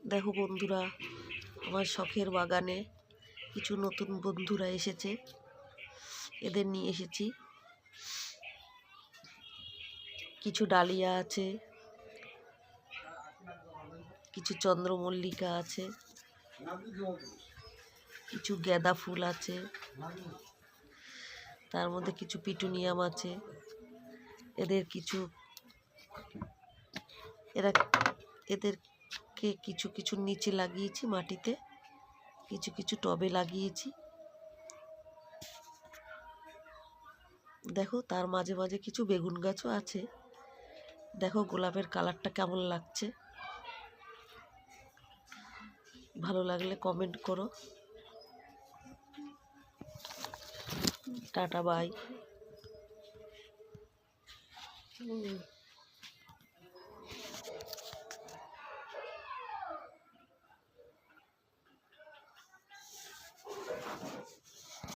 দেখো বন্ধুরা, আমার শখের বাগানে কিছু নতুন বন্ধুরা এসেছে, এদের নিয়ে এসেছি। কিছু ডালিয়া আছে, কিছু চন্দ্রমল্লিকা আছে, কিছু গাঁদা ফুল আছে, তার মধ্যে কিছু পিটুনিয়াম আছে। এদেরকে কিছু কিছু নিচে লাগিয়েছি মাটিতে, কিছু কিছু টবে লাগিয়েছি। দেখো তার মাঝে মাঝে কিছু বেগুন গাছও আছে। দেখো গোলাপের কালারটা কেমন লাগছে। ভালো লাগলে কমেন্ট করো। Tata bye.